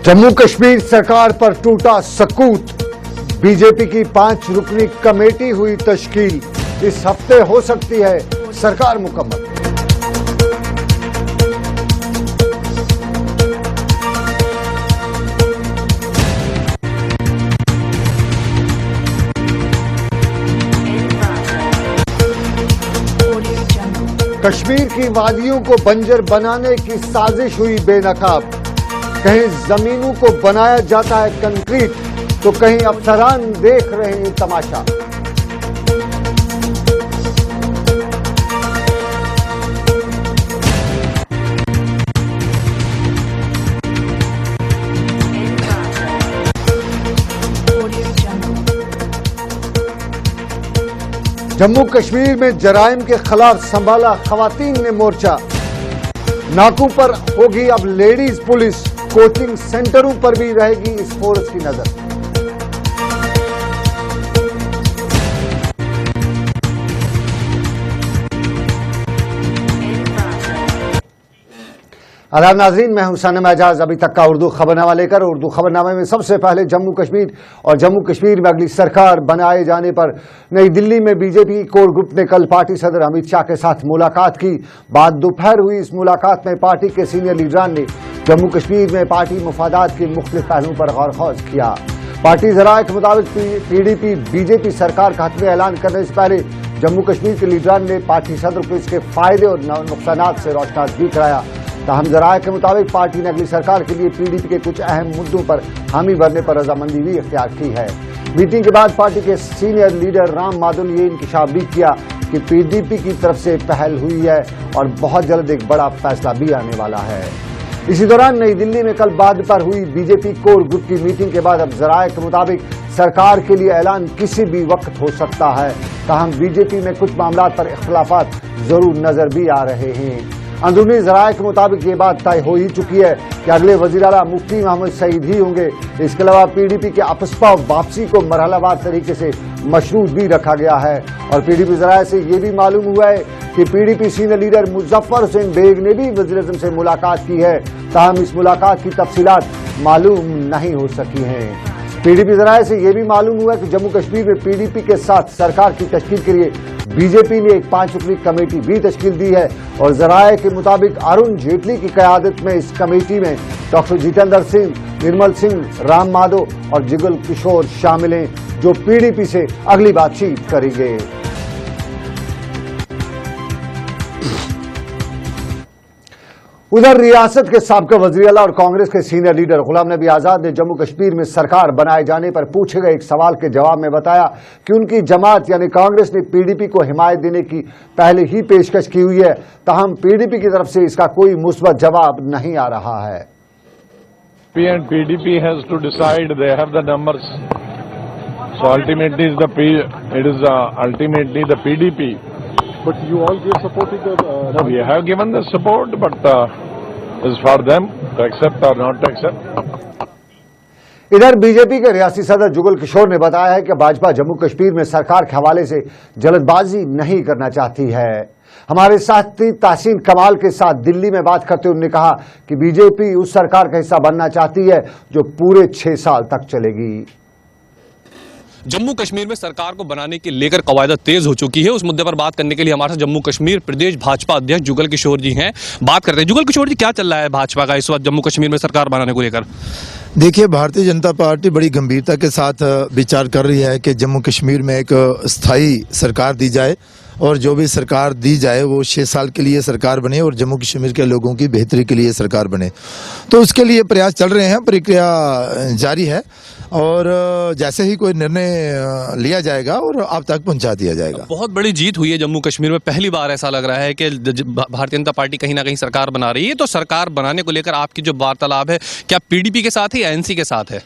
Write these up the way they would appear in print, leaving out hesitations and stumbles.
जम्मू कश्मीर सरकार पर टूटा सकूत। बीजेपी की 5 रुकनी कमेटी हुई तश्कील। इस हफ्ते हो सकती है सरकार मुकम्मल। कश्मीर की वादियों को बंजर बनाने की साजिश हुई बेनकाब। कहीं जमीनों को बनाया जाता है कंक्रीट तो कहीं अफसरान देख रहे हैं तमाशा। जम्मू कश्मीर में जराइम के खिलाफ संभाला खवातीन ने मोर्चा। नाकों पर होगी अब लेडीज पुलिस। कोचिंग सेंटरों पर भी रहेगी इस फोर्स की नजर। आदाब नाज़रीन, मैं हूं सनम एजाज। अभी तक का उर्दू खबरनामा लेकर उर्दू खबरनामे में सबसे पहले जम्मू कश्मीर और जम्मू कश्मीर में अगली सरकार बनाए जाने पर नई दिल्ली में बीजेपी कोर ग्रुप ने कल पार्टी सदर अमित शाह के साथ मुलाकात की। बाद दोपहर हुई इस मुलाकात में पार्टी के सीनियर लीडरान ने जम्मू कश्मीर में पार्टी मुफादात के मुख्तलिफ पहलुओं पर गौर खौज किया। पार्टी ज़राए के मुताबिक पीडीपी बीजेपी सरकार का हतमी ऐलान करने से पहले जम्मू कश्मीर के लीडरान ने पार्टी सदर को इसके फायदे और नुकसानात से रोशनास भी कराया। ताहम ज़राए के मुताबिक पार्टी ने अगली सरकार के लिए पीडीपी के कुछ अहम मुद्दों पर हामी भरने पर रजामंदी भी इख्तियार की है। मीटिंग के बाद पार्टी के सीनियर लीडर राम माधव ने ये इंकशाफ भी किया कि पीडीपी की तरफ से पहल हुई है और बहुत जल्द एक बड़ा फैसला भी आने वाला है। इसी दौरान नई दिल्ली में कल बाद पर हुई बीजेपी कोर ग्रुप की मीटिंग के बाद अब ज़राए के मुताबिक सरकार के लिए ऐलान किसी भी वक्त हो सकता है। ताहम बीजेपी में कुछ मामलात पर इख्तलाफात जरूर नजर भी आ रहे हैं। अंदरूनी ज़राए के मुताबिक ये बात तय हो ही चुकी है कि अगले वज़ीर आला मुफ्ती मोहम्मद सईद ही होंगे। इसके अलावा पीडीपी के आपसपा वापसी को मरहलावार तरीके से मशरूत भी रखा गया है। और पीडीपी ज़राए से ये भी मालूम हुआ है कि PDP senior leader Muzaffar Hussain Baig ने भी वज़ीर आज़म से मुलाकात की है। ताहम इस मुलाकात की तफसीलात मालूम नहीं हो सकी हैं। पीडीपी ज़राए से यह भी मालूम हुआ कि जम्मू कश्मीर में पीडीपी के साथ सरकार की तश्कील के लिए बीजेपी ने एक 5 रुकनी कमेटी भी तश्कील दी है। और ज़राए के मुताबिक अरुण जेटली की क़यादत में इस कमेटी में डॉक्टर जितेंद्र सिंह, निर्मल सिंह, राम माधव और जुगल किशोर शामिल हैं, जो पीडीपी से अगली बातचीत करेंगे। उधर रियासत के साबका वज़ीर आला और कांग्रेस के सीनियर लीडर गुलाम नबी आज़ाद ने जम्मू कश्मीर में सरकार बनाए जाने पर पूछे गए एक सवाल के जवाब में बताया कि उनकी जमात यानी कांग्रेस ने पीडीपी को हिमायत देने की पहले ही पेशकश की हुई है। ताहम पीडीपी की तरफ से इसका कोई मुस्बत जवाब नहीं आ रहा है। PDP has to decide. They have the numbers. So ultimately it is ultimately the PDP. But you all gave support to the... No, we have given the support, but it's for them to accept or not to accept. इधर BJP के रियासी सदर जुगल किशोर ने बताया है कि भाजपा जम्मू कश्मीर में सरकार के हवाले से जल्दबाजी नहीं करना चाहती है। हमारे साथी तासीन कमाल के साथ दिल्ली में बात करते हुए उन्होंने कहा कि बीजेपी उस सरकार का हिस्सा बनना चाहती है जो पूरे 6 साल तक चलेगी। जम्मू कश्मीर में सरकार को बनाने के लेकर कवायद तेज हो चुकी है। उस मुद्दे पर बात करने के लिए हमारे साथ जम्मू कश्मीर प्रदेश भाजपा अध्यक्ष जुगल किशोर जी हैं। बात करते हैं। जुगल किशोर जी, क्या चल रहा है भाजपा का इस वक्त जम्मू कश्मीर में सरकार बनाने को लेकर? देखिए, भारतीय जनता पार्टी बड़ी गंभीरता के साथ विचार कर रही है कि जम्मू कश्मीर में एक स्थायी सरकार दी जाए और जो भी सरकार दी जाए वो 6 साल के लिए सरकार बने और जम्मू कश्मीर के लोगों की बेहतरी के लिए सरकार बने। तो उसके लिए प्रयास चल रहे हैं, प्रक्रिया जारी है और जैसे ही कोई निर्णय लिया जाएगा और आप तक पहुंचा दिया जाएगा। बहुत बड़ी जीत हुई है जम्मू कश्मीर में। पहली बार ऐसा लग रहा है कि भारतीय जनता पार्टी कहीं ना कहीं सरकार बना रही है। तो सरकार बनाने को लेकर आपकी जो वार्तालाप है, क्या पीडीपी के साथ है या एनसी के साथ है?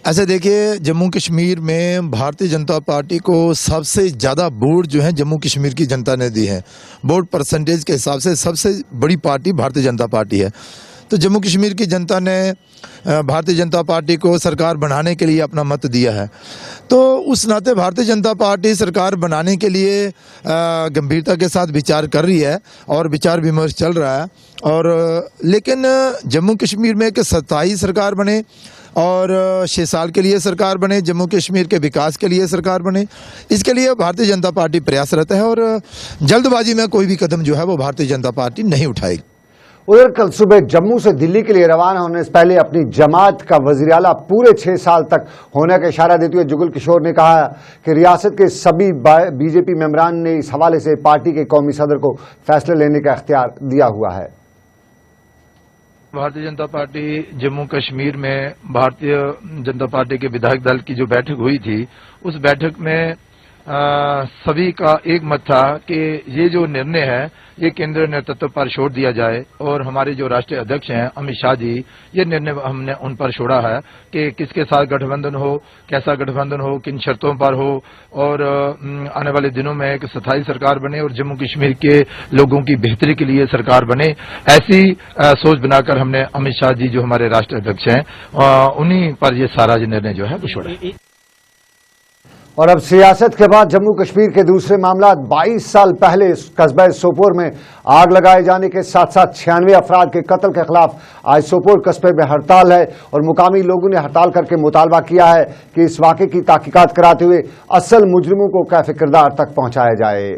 ऐसे देखिए, जम्मू कश्मीर में भारतीय जनता पार्टी को सबसे ज़्यादा वोट जो है जम्मू कश्मीर की जनता ने दी है। वोट परसेंटेज के हिसाब से सबसे बड़ी पार्टी भारतीय जनता पार्टी है। तो जम्मू कश्मीर की जनता ने भारतीय जनता पार्टी को सरकार बनाने के लिए अपना मत दिया है। तो उस नाते भारतीय जनता पार्टी सरकार बनाने के लिए गंभीरता के साथ विचार कर रही है और विचार विमर्श चल रहा है। और लेकिन जम्मू कश्मीर में एक स्थायी सरकार बने और 6 साल के लिए सरकार बने, जम्मू कश्मीर के विकास के लिए सरकार बने, इसके लिए भारतीय जनता पार्टी प्रयासरत है और जल्दबाजी में कोई भी कदम जो है वो भारतीय जनता पार्टी नहीं उठाएगी। उधर कल सुबह जम्मू से दिल्ली के लिए रवाना होने से पहले अपनी जमात का वज़ीर-ए-आला पूरे 6 साल तक होने का इशारा देते हुए जुगल किशोर ने कहा कि रियासत के सभी बीजेपी मेंबरान ने इस हवाले से पार्टी के कौमी सदर को फैसले लेने का इख्तियार दिया हुआ है। भारतीय जनता पार्टी जम्मू कश्मीर में भारतीय जनता पार्टी के विधायक दल की जो बैठक हुई थी, उस बैठक में सभी का एक मत था कि ये जो निर्णय है ये केंद्रीय नेतृत्व पर छोड़ दिया जाए और हमारे जो राष्ट्रीय अध्यक्ष हैं अमित शाह जी, ये निर्णय हमने उन पर छोड़ा है कि किसके साथ गठबंधन हो, कैसा गठबंधन हो, किन शर्तों पर हो और आने वाले दिनों में एक स्थायी सरकार बने और जम्मू कश्मीर के लोगों की बेहतरी के लिए सरकार बने। ऐसी सोच बनाकर हमने अमित शाह जी जो हमारे राष्ट्रीय अध्यक्ष हैं उन्हीं पर ये सारा निर्णय जो है वो छोड़ा। और अब सियासत के बाद जम्मू कश्मीर के दूसरे मामला 22 साल पहले कस्बा सोपोर में आग लगाए जाने के साथ साथ 96 अफराद के कत्ल के खिलाफ आज सोपोर कस्बे में हड़ताल है और मुकामी लोगों ने हड़ताल करके मुतालबा किया है कि इस वाक़े की तहकीकात कराते हुए असल मुजरिमों को कैफ़े किरदार तक पहुंचाया जाए।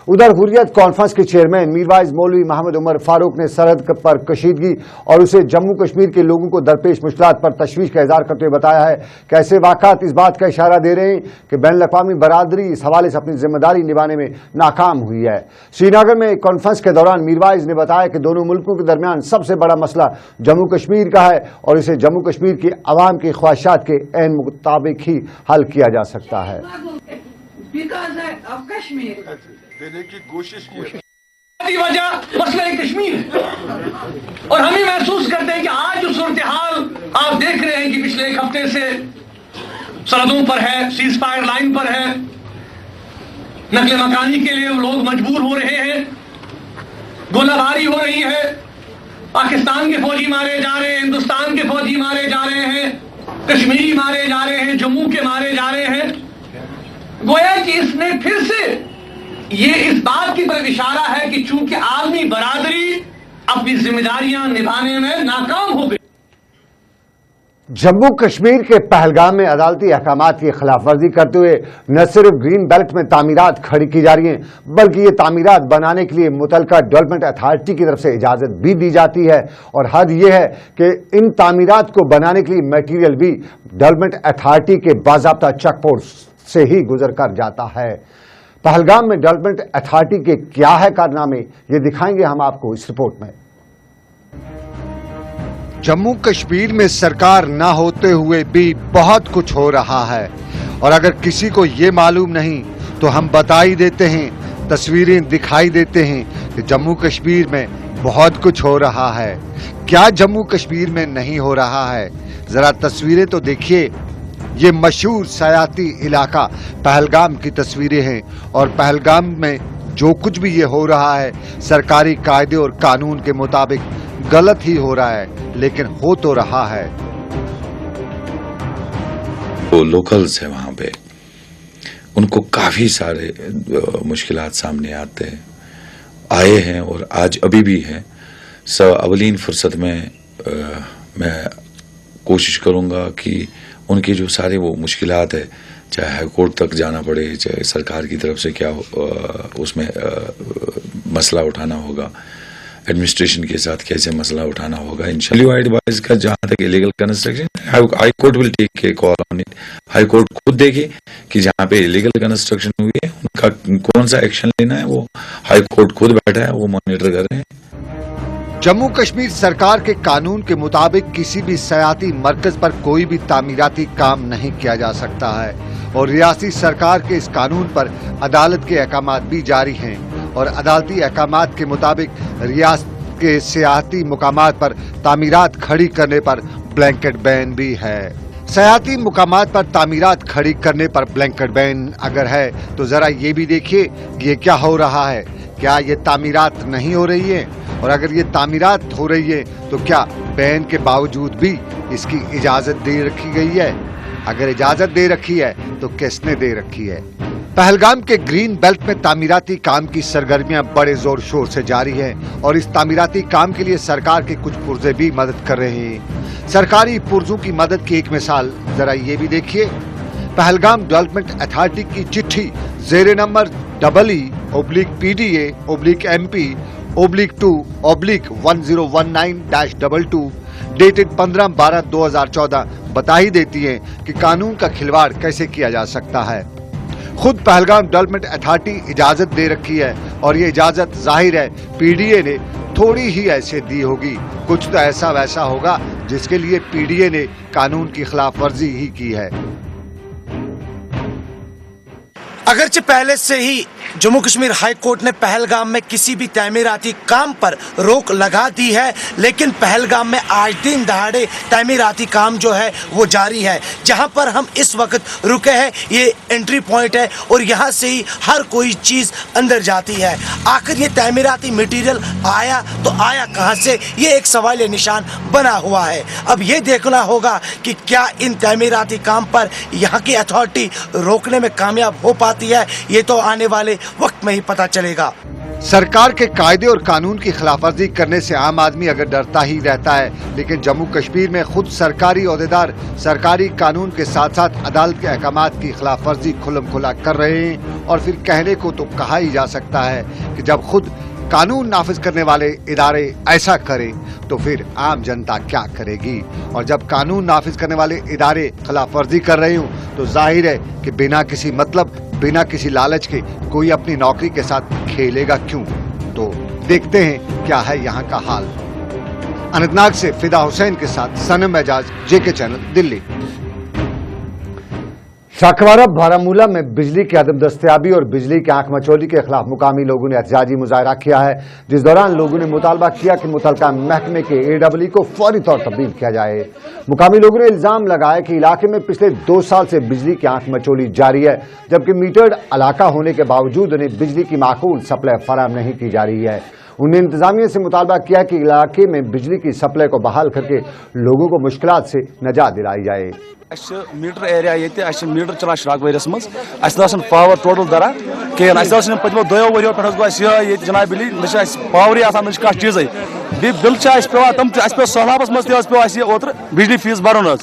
उधर हुर्रियत कॉन्फ्रेंस के चेयरमैन मीरवाइज मौलवी मोहम्मद उमर फारूक ने सरहद पर कशीदगी और उसे जम्मू कश्मीर के लोगों को दरपेश मुश्किलात पर तशवीश का इजहार करते हुए बताया है कि ऐसे वाक़ात इस बात का इशारा दे रहे हैं कि बैनुल-अक़वामी बरादरी इस हवाले से अपनी जिम्मेदारी निभाने में नाकाम हुई है। श्रीनगर में एक कॉन्फ्रेंस के दौरान मीरवाइज ने बताया कि दोनों मुल्कों के दरमियान सबसे बड़ा मसला जम्मू कश्मीर का है और इसे जम्मू कश्मीर की अवाम की ख्वाहिशात के ऐन मुताबिक ही हल किया जा सकता है। देने की कोशिश की वजह मसला कश्मीर और हम ही महसूस करते हैं कि आज जो सूरत हाल आप देख रहे हैं कि पिछले एक हफ्ते से सरहदों पर है, सीज फायर लाइन पर है, नकले मकानी के लिए लोग मजबूर हो रहे हैं, गोलाबारी हो रही है, पाकिस्तान के फौजी मारे जा रहे हैं, हिंदुस्तान के फौजी मारे जा रहे हैं, कश्मीरी मारे जा रहे हैं, जम्मू के मारे जा रहे हैं। गोया कि इसने फिर से ये इस बात की तरफ इशारा है कि चूंकि आलमी बरादरी अपनी जिम्मेदारियां निभाने में नाकाम हो गई। जम्मू कश्मीर के पहलगाम में अदालती अहकामात की खिलाफ वर्जी करते हुए न सिर्फ ग्रीन बेल्ट में तामीरात खड़ी की जा रही हैं बल्कि ये तामीरात बनाने के लिए मुतलका डेवलपमेंट अथॉरिटी की तरफ से इजाज़त भी दी जाती है और हद ये है कि इन तामीरात को बनाने के लिए मटीरियल भी डेवलपमेंट अथॉरिटी के बाज़ाब्ता चेक पोस्ट से ही गुजर कर जाता है। पहलगाम में डेवलपमेंट अथॉरिटी के क्या है कारनामे, ये दिखाएंगे हम आपको इस रिपोर्ट में। जम्मू कश्मीर में सरकार न होते हुए भी बहुत कुछ हो रहा है और अगर किसी को ये मालूम नहीं तो हम बता ही देते हैं, तस्वीरें दिखाई देते हैं कि जम्मू कश्मीर में बहुत कुछ हो रहा है। क्या जम्मू कश्मीर में नहीं हो रहा है? जरा तस्वीरें तो देखिए। ये मशहूर सयाती इलाका पहलगाम की तस्वीरें हैं और पहलगाम में जो कुछ भी ये हो रहा है सरकारी कायदे और कानून के मुताबिक गलत ही हो रहा है, लेकिन हो तो रहा है। वो लोकल्स है वहाँ पे, उनको काफ़ी सारे मुश्किलात सामने आए हैं और आज अभी भी हैं। अवलीन फुर्सत में मैं कोशिश करूँगा कि उनकी जो सारे वो मुश्किलात है, चाहे हाई कोर्ट तक जाना पड़े, चाहे सरकार की तरफ से क्या उसमें मसला उठाना होगा, एडमिनिस्ट्रेशन के साथ कैसे मसला उठाना होगा इंशाल्लाह। का जहाँ तक illegal construction, high court will take a call on it. High court खुद देखे कि जहाँ पे इलीगल कंस्ट्रक्शन हुई है उनका कौन सा एक्शन लेना है, वो हाई कोर्ट खुद बैठा है, वो मॉनिटर कर रहे हैं। जम्मू कश्मीर सरकार के कानून के मुताबिक किसी भी सयाती मरकज पर कोई भी तामीराती काम नहीं किया जा सकता है और रियासती सरकार के इस कानून पर अदालत के अहकामात भी जारी हैं और अदालती अहकामात के मुताबिक रियासत के सियाहती मुकामात पर तामीरात खड़ी करने पर ब्लैंकेट बैन भी है। सयाती मुकामात पर तामीरात खड़ी करने पर ब्लैंकेट बैन अगर है तो जरा ये भी देखिए कि ये क्या हो रहा है। क्या ये तामीरात नहीं हो रही है? और अगर ये तामीरात हो रही है तो क्या बैन के बावजूद भी इसकी इजाजत दे रखी गई है? अगर इजाजत दे रखी है तो किसने दे रखी है? पहलगाम के ग्रीन बेल्ट में तामीराती काम की सरगर्मियां बड़े जोर शोर से जारी हैं और इस तामीराती काम के लिए सरकार के कुछ पुर्जे भी मदद कर रहे हैं। सरकारी पुर्जों की मदद की एक मिसाल जरा ये भी देखिए। पहलगाम डेवलपमेंट अथॉरिटी की चिट्ठी जेर नंबर EE/PDA/MP/2/1019-22 डेटेड 15/12/2014 बता ही देती है कि कानून का खिलवाड़ कैसे किया जा सकता है। खुद पहलगाम डेवलपमेंट अथॉरिटी इजाजत दे रखी है और ये इजाजत जाहिर है पीडीए ने थोड़ी ही ऐसे दी होगी, कुछ तो ऐसा वैसा होगा जिसके लिए पीडीए ने कानून की खिलाफ वर्जी ही की है। अगरचे पहले से ही जम्मू कश्मीर हाई कोर्ट ने पहलगाम में किसी भी तामीराती काम पर रोक लगा दी है, लेकिन पहलगाम में आज दिन दहाड़े तामीराती काम जो है वो जारी है। जहां पर हम इस वक्त रुके हैं ये एंट्री पॉइंट है और यहां से ही हर कोई चीज़ अंदर जाती है। आखिर ये तामीराती मटेरियल आया तो आया कहां से, ये एक सवाल निशान बना हुआ है। अब ये देखना होगा कि क्या इन तामीराती काम पर यहाँ की अथॉरिटी रोकने में कामयाब हो पाती है, ये तो आने वाले वक्त में ही पता चलेगा। सरकार के कायदे और कानून की खिलाफवर्जी करने से आम आदमी अगर डरता ही रहता है, लेकिन जम्मू कश्मीर में खुद सरकारी ओहदेदार सरकारी कानून के साथ साथ अदालत के अहकामात की खिलाफवर्जी खुल्लम खुला कर रहे हैं। और फिर कहने को तो कहा ही जा सकता है कि जब खुद कानून नाफिज करने वाले इदारे ऐसा करें तो फिर आम जनता क्या करेगी। और जब कानून नाफिज करने वाले इदारे खिलाफवर्जी कर रहे हों तो जाहिर है कि बिना किसी मतलब बिना किसी लालच के कोई अपनी नौकरी के साथ खेलेगा क्यों। तो देखते हैं क्या है यहाँ का हाल। अनंतनाग से फिदा हुसैन के साथ सनम एजाज, जेके चैनल, दिल्ली। शाकवारा बारामूला में बिजली की अदम दस्तयाबी और बिजली की आंख मचोली के खिलाफ मुकामी लोगों ने एहतजाजी मुजाहरा किया है, जिस दौरान लोगों ने मुतालबा किया कि मुतलका महकमे के AEE को फौरी तौर तब्दील किया जाए। मुकामी लोगों ने इल्जाम लगाया कि इलाके में पिछले 2 साल से बिजली की आंख मचोली जारी है, जबकि मीटर्ड इलाका होने के बावजूद उन्हें बिजली की माकूल सप्लाई फराहम नहीं की जा रही है। उन्होंने इंतजामिया से मुतालबा किया कि इलाके में बिजली की सप्लाई को बहाल करके लोगों को मुश्किलात से निजात दिलाई जाए। मीटर एरिया ये मीटर चलान श्राक वरियस मज पावर टोटल दरान कहें पत्मो 2 वरियो पे ये जनाब बिजली न पावर न चीज़ बी बिल पे तम पे सैलाबस मज ओतर बिजली फीस भरन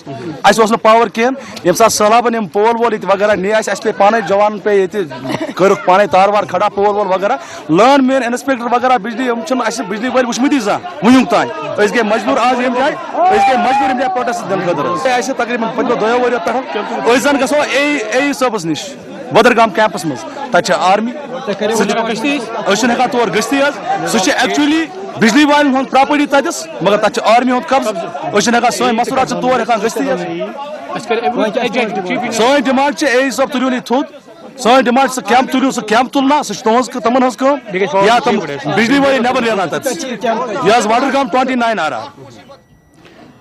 पावर कहें ये सैलाबन पोल वोल वगैरह नी पे पाने जवान पे कर पाने तार वार खड़ा पोल वोल वगैरह लर्न मेन इंस्पेक्टर वगैरह बिजली बिजली वाल वुचमती जा वुन तान गए मजबूर आज जाए मजबूर प्रोटेस्ट दिन खतर तकरीबन 2 वरियो पे जन गो ए सबस नश वदरगाम कैंपस मज तक आर्मी हेकान तौर गति एक्चुअली बिजली वाल प्रॉपर्टी तथस मगर तक आर्मी कब्ज हेकान सन मसूरात तौर हेकान गति सन डिमांड ए सब तुलियो नी थोद सन डिमांड सह कैंप तुलियो सह कैंप तुलना सह तमन या तम बिजली वाले नबर लेना तथस यह वडरगाम 29 आ रहा।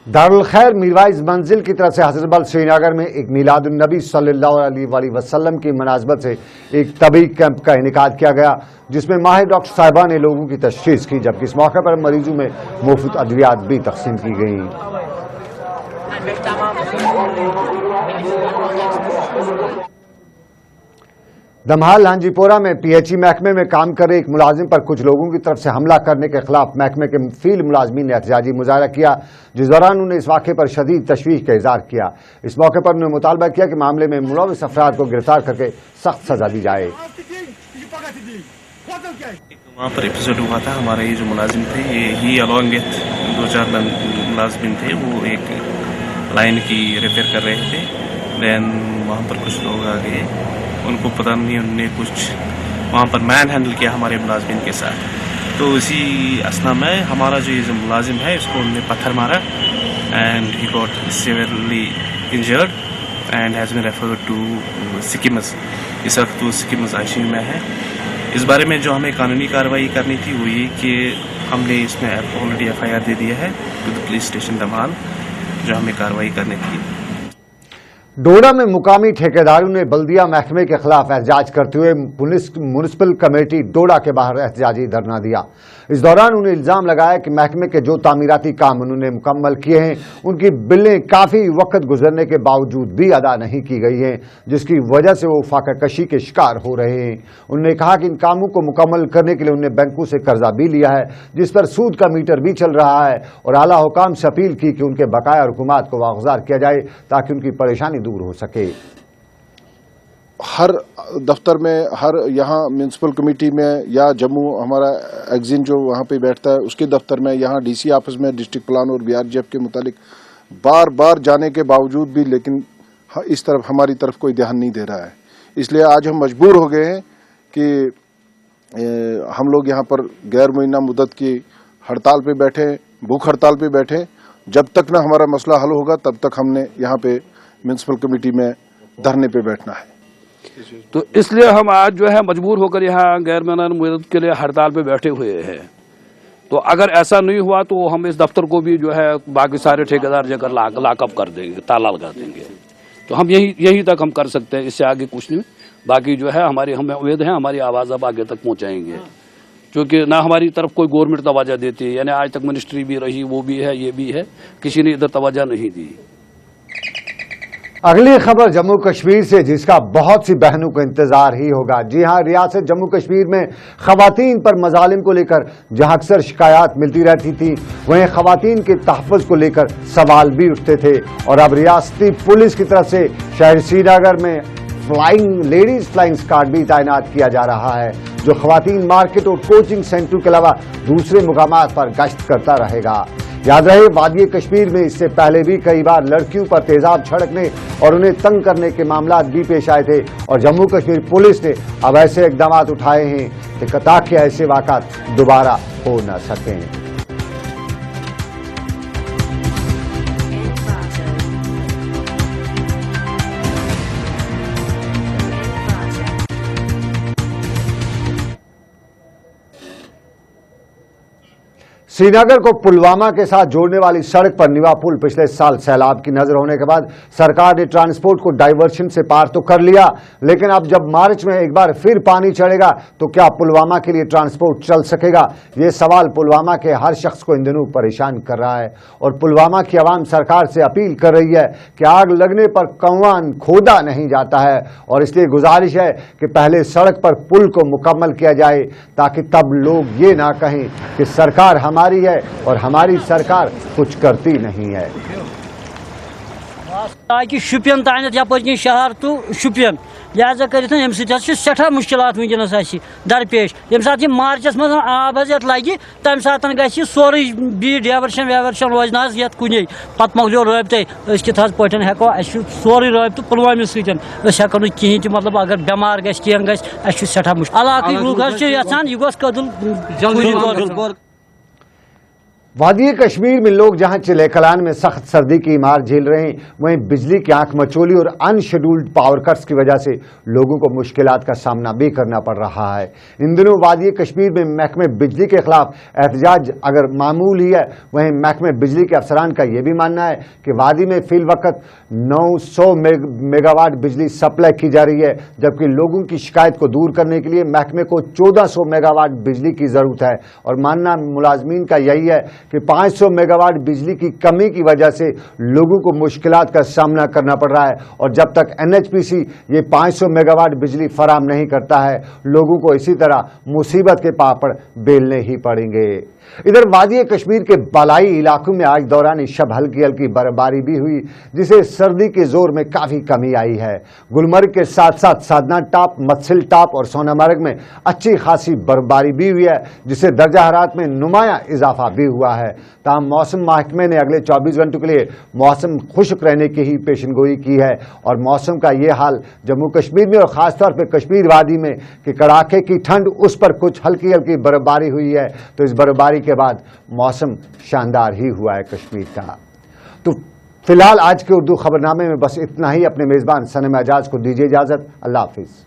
दारुल खैर मीरवाइज मंजिल की तरफ से हजरतबल श्रीनगर में एक मीलादुन्नबी सल्लल्लाहु अलैहि वसल्लम की मुनासबत से एक तबी कैंप का इनेकाद किया गया, जिसमें माहिर डॉक्टर साहिबा ने लोगों की तशखीस की, जबकि इस मौके पर मरीजों में मुफ्त अद्वियात भी तकसीम की गई। दमहाल हांजीपोरा में PHE महकमे में काम कर रहे एक मुलाजिम पर कुछ लोगों की तरफ से हमला करने के खिलाफ महकमे के फील्ड मुलाजमीन ने एहतजाजी मुजाहरा किया, जिस दौरान उन्होंने इस वाक़े पर शदीद तशवीश का इज़हार किया। इस मौके पर उन्होंने मुतालबा किया कि मामले में मुलविस अफराद को गिरफ्तार करके सख्त सजा दी जाए। वहाँ पर एपिसोड हुआ था, हमारे ये जो मुलाजिम थे ये ही अलॉन्ग विथ 2-4 मुलाजिम थे, वो एक लाइन की रिपेयर कर रहे थे। दैन वहाँ पर कुछ लोग आ गए, उनको पता नहीं, उन्होंने कुछ वहाँ पर मैन हैंडल किया हमारे मुलाजिम के साथ। तो इसी असना में हमारा जो ये जो मुलाजिम है इसको उन्होंने पत्थर मारा and he got severely injured and has been referred to SKIMS. इस वक्त वो सिकिम्स ICU में है। इस बारे में जो हमें कानूनी कार्रवाई करनी थी वो ये कि हमने इसमें ऑलरेडी FIR दे दिया है to the police station Damhal, जो हमें कार्रवाई करनी थी। डोडा में मुकामी ठेकेदारों ने बल्दिया महकमे के खिलाफ एहतजाज करते हुए म्युनिसिपल कमेटी डोडा के बाहर एहतजाजी धरना दिया। इस दौरान उन्हें इल्जाम लगाया कि महकमे के जो तामीराती काम उन्होंने मुकम्मल किए हैं उनकी बिलें काफ़ी वक्त गुजरने के बावजूद भी अदा नहीं की गई हैं, जिसकी वजह से वो फाका कशी के शिकार हो रहे हैं। उन्होंने कहा कि इन कामों को मुकम्मल करने के लिए उन्होंने बैंकों से कर्जा भी लिया है, जिस पर सूद का मीटर भी चल रहा है, और आला हुकाम से अपील की कि उनके बकाया रकूमात को वागुजार किया जाए ताकि उनकी परेशानी दूर हो सके। हर दफ्तर में, हर यहाँ म्यूनसिपल कमेटी में या जम्मू हमारा एग्जिन जो वहाँ पे बैठता है उसके दफ्तर में, यहाँ डीसी ऑफिस में डिस्ट्रिक्ट प्लान और बीआरजीएफ के मुतालिक बार बार जाने के बावजूद भी लेकिन इस तरफ हमारी तरफ कोई ध्यान नहीं दे रहा है। इसलिए आज हम मजबूर हो गए हैं कि हम लोग यहाँ पर गैर मुइन्ना मुद्दत की हड़ताल पे बैठे, भूख हड़ताल पे बैठे। जब तक ना हमारा मसला हल होगा तब तक हमने यहाँ पे म्यूनसिपल कमेटी में धरने पे बैठना है। तो इसलिए हम आज जो है मजबूर होकर यहाँ गैर मुइन्ना मुद्दत के लिए हड़ताल पे बैठे हुए हैं। तो अगर ऐसा नहीं हुआ तो हम इस दफ्तर को भी जो है बाकी सारे ठेकेदार जाकर लाकअप कर देंगे, ताला लगा देंगे। तो हम यही तक हम कर सकते हैं, इससे आगे कुछ नहीं। बाकी जो है हमें उम्मीद है हमारी आवाज़ अब आगे तक पहुँचाएंगे, क्योंकि ना हमारी तरफ कोई गवर्नमेंट तवज्जो देती है। यानी आज तक मिनिस्ट्री भी रही, वो भी है, ये भी है, किसी ने इधर तवज्जो नहीं दी। अगली खबर जम्मू कश्मीर से, जिसका बहुत सी बहनों को इंतजार ही होगा। जी हां, रियासत जम्मू कश्मीर में खवातीन पर मजालिम को लेकर जहां अक्सर शिकायत मिलती रहती थी, वहीं खवातीन के तहफ़्फ़ुज़ को लेकर सवाल भी उठते थे। और अब रियासती पुलिस की तरफ से शहर श्रीनगर में लेडीज फ्लाइंग स्क्वाड भी तैनात किया जा रहा है, जो खवातीन मार्केट और कोचिंग सेंटर के अलावा दूसरे मुकामात पर गश्त करता रहेगा। याद रहे, वादी कश्मीर में इससे पहले भी कई बार लड़कियों पर तेजाब छिड़कने और उन्हें तंग करने के मामला भी पेश आए थे, और जम्मू कश्मीर पुलिस ने अब ऐसे इकदाम उठाए हैं ताकि ऐसे वाक़ात दोबारा हो न सकें। श्रीनगर को पुलवामा के साथ जोड़ने वाली सड़क पर निवा पुल पिछले साल सैलाब की नजर होने के बाद सरकार ने ट्रांसपोर्ट को डाइवर्शन से पार तो कर लिया, लेकिन अब जब मार्च में एक बार फिर पानी चढ़ेगा तो क्या पुलवामा के लिए ट्रांसपोर्ट चल सकेगा? ये सवाल पुलवामा के हर शख्स को इन दिनों परेशान कर रहा है, और पुलवामा की आवाम सरकार से अपील कर रही है कि आग लगने पर कौवान खोदा नहीं जाता है, और इसलिए गुजारिश है कि पहले सड़क पर पुल को मुकम्मल किया जाए, ताकि तब लोग ये ना कहें कि सरकार हमारी है और हमारी सरकार कुछ करती नहीं है। ताकि शुपियन तान यपन शहर तो शुपियन लिहाजा कर सठा मुश्किल वनस दरपेश ये सात मार्चस मज आब लगे तम सात ग सोरे बी डाइवर्शन वेवर्शन रोज ना ये कुन पत मकलो रबते कित पे हेको सोरे रबत पुलवाम सको ना कहें मतलब अगर बेमार गह सठा मुश्किल इलाक लूक यहान यह कदल। वादी कश्मीर में लोग जहां चिले कलान में सख्त सर्दी की मार झेल रहे हैं, वहीं बिजली की आंख मचोली और अनशेड्यूल्ड पावर कट्स की वजह से लोगों को मुश्किलात का सामना भी करना पड़ रहा है। इन दिनों वादी कश्मीर में महकमे बिजली के खिलाफ एहतजाज अगर मामूल ही है, वहीं महकमे बिजली के अफसरान का यह भी मानना है कि वादी में फिल वक्त 900 मेगावाट बिजली सप्लाई की जा रही है, जबकि लोगों की शिकायत को दूर करने के लिए महकमे को 1400 मेगावाट बिजली की ज़रूरत है। और मानना मुलाजमीन का यही है कि 500 मेगावाट बिजली की कमी की वजह से लोगों को मुश्किलात का सामना करना पड़ रहा है, और जब तक एनएचपीसी ये 500 मेगावाट बिजली फराम नहीं करता है, लोगों को इसी तरह मुसीबत के पापड़ बेलने ही पड़ेंगे। इधर वादी कश्मीर के बालाई इलाकों में आज दौरान शब हल्की हल्की बर्फबारी भी हुई, जिसे सर्दी के जोर में काफ़ी कमी आई है। गुलमर्ग के साथ साथ साधना टॉप, मत्सिल टॉप और सोनामर्ग में अच्छी खासी बर्फबारी भी हुई है, जिससे दर्जा हरारत में नुमाया इजाफा भी हुआ है। ताहम मौसम महकमे ने अगले 24 घंटों के लिए मौसम खुश्क रहने की ही पेशनगोई की है, और मौसम का ये हाल जम्मू कश्मीर में और ख़ासतौर पर कश्मीर वादी में कि कड़ाके की ठंड, उस पर कुछ हल्की हल्की बर्फबारी हुई है। तो इस बर्फबारी के बाद मौसम शानदार ही हुआ है कश्मीर का। तो फिलहाल आज के उर्दू खबरनामे में बस इतना ही। अपने मेज़बान सनम एजाज को दीजिए इजाज़त। अल्लाह हाफिज़।